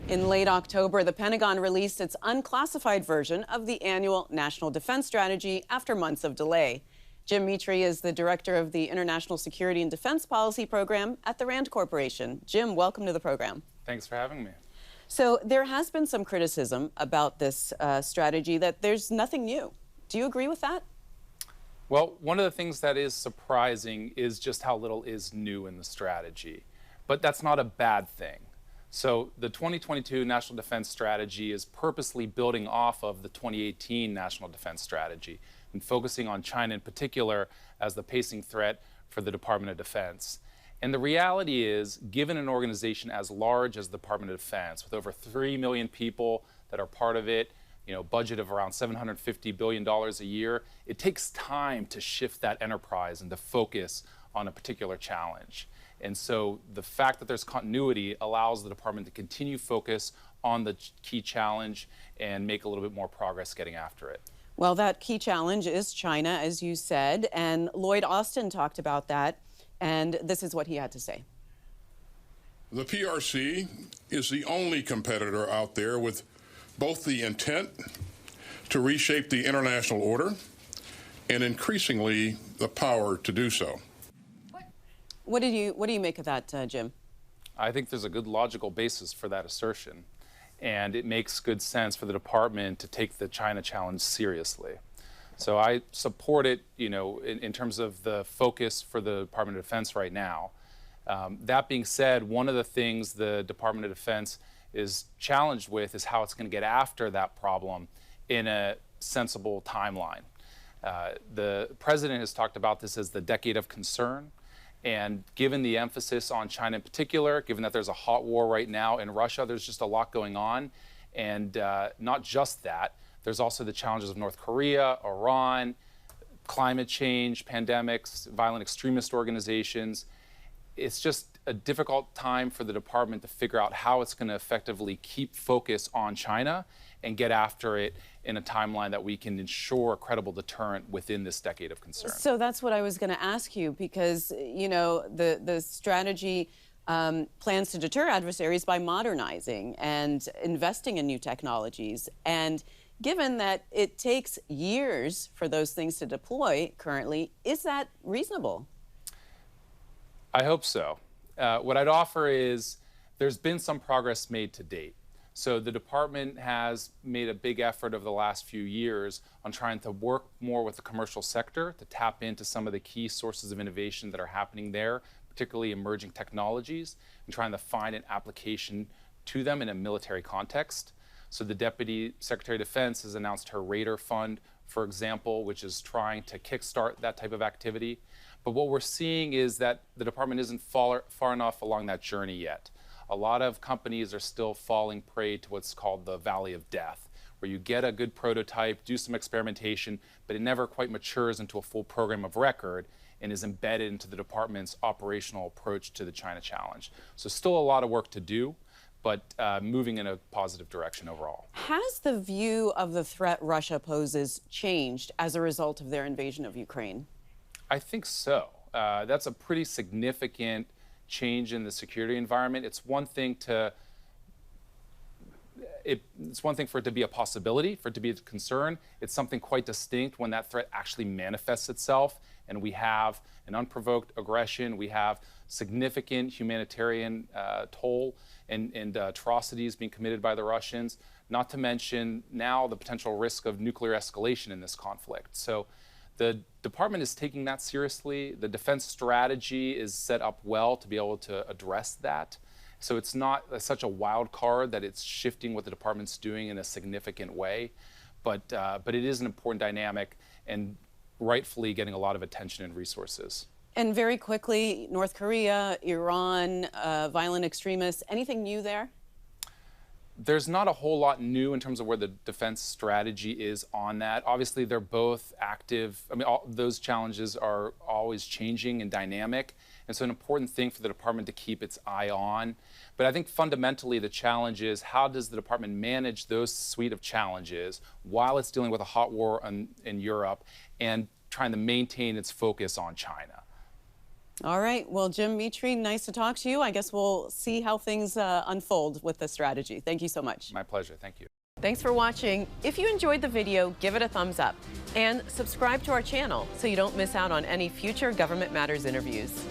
In late October, the Pentagon released its unclassified version of the annual National Defense Strategy after months of delay. Jim Mitre is the director of the International Security and Defense Policy Program at the RAND Corporation. Jim, welcome to the program. Thanks for having me. So there has been some criticism about this strategy that there's nothing new. Do you agree with that? Well, one of the things that is surprising is just how little is new in the strategy. But that's not a bad thing. So the 2022 National Defense Strategy is purposely building off of the 2018 National Defense Strategy and focusing on China in particular as the pacing threat for the Department of Defense. And the reality is, given an organization as large as the Department of Defense, with over 3 million people that are part of it, budget of around $750 billion a year, it takes time to shift that enterprise and to focus on a particular challenge. And so the fact that there's continuity allows the department to continue focus on the key challenge and make a little bit more progress getting after it. Well, that key challenge is China, as you said, and Lloyd Austin talked about that, and this is what he had to say. The PRC is the only competitor out there with both the intent to reshape the international order and increasingly the power to do so. What do you make of that, Jim? I think there's a good logical basis for that assertion, and it makes good sense for the department to take the China challenge seriously. So I support it, in terms of the focus for the Department of Defense right now. That being said, one of the things the Department of Defense is challenged with is how it's going to get after that problem in a sensible timeline. The president has talked about this as the decade of concern. And given the emphasis on China in particular, given that there's a hot war right now in Russia, there's just a lot going on. And not just that, there's also the challenges of North Korea, Iran, climate change, pandemics, violent extremist organizations. It's just a difficult time for the department to figure out how it's going to effectively keep focus on China and get after it in a timeline that we can ensure a credible deterrent within this decade of concern. So that's what I was going to ask you, because the strategy plans to deter adversaries by modernizing and investing in new technologies. And given that it takes years for those things to deploy currently, is that reasonable? I hope so. What I'd offer is there's been some progress made to date. So the department has made a big effort over the last few years on trying to work more with the commercial sector to tap into some of the key sources of innovation that are happening there, particularly emerging technologies, and trying to find an application to them in a military context. So the Deputy Secretary of Defense has announced her Raider Fund, for example, which is trying to kickstart that type of activity. But what we're seeing is that the department isn't far enough along that journey yet. A lot of companies are still falling prey to what's called the valley of death, where you get a good prototype, do some experimentation, but it never quite matures into a full program of record and is embedded into the department's operational approach to the China challenge. So still a lot of work to do, but moving in a positive direction overall. Has the view of the threat Russia poses changed as a result of their invasion of Ukraine? I think so. That's a pretty significant change in the security environment. It's one thing for it to be a possibility, for it to be a concern. It's something quite distinct when that threat actually manifests itself and we have an unprovoked aggression, we have significant humanitarian toll and atrocities being committed by the Russians, not to mention now the potential risk of nuclear escalation in this conflict. So the department is taking that seriously. The defense strategy is set up well to be able to address that. So it's not such a wild card that it's shifting what the department's doing in a significant way. But it is an important dynamic and rightfully getting a lot of attention and resources. And very quickly, North Korea, Iran, violent extremists, anything new there? There's not a whole lot new in terms of where the defense strategy is on that. Obviously, they're both active. I mean, those challenges are always changing and dynamic. And so an important thing for the department to keep its eye on. But I think fundamentally the challenge is how does the department manage those suite of challenges while it's dealing with a hot war in Europe and trying to maintain its focus on China. All right. Well, Jim, Mitre, nice to talk to you. I guess we'll see how things unfold with the strategy. Thank you so much. My pleasure. Thank you. Thanks for watching. If you enjoyed the video, give it a thumbs up and subscribe to our channel so you don't miss out on any future Government Matters interviews.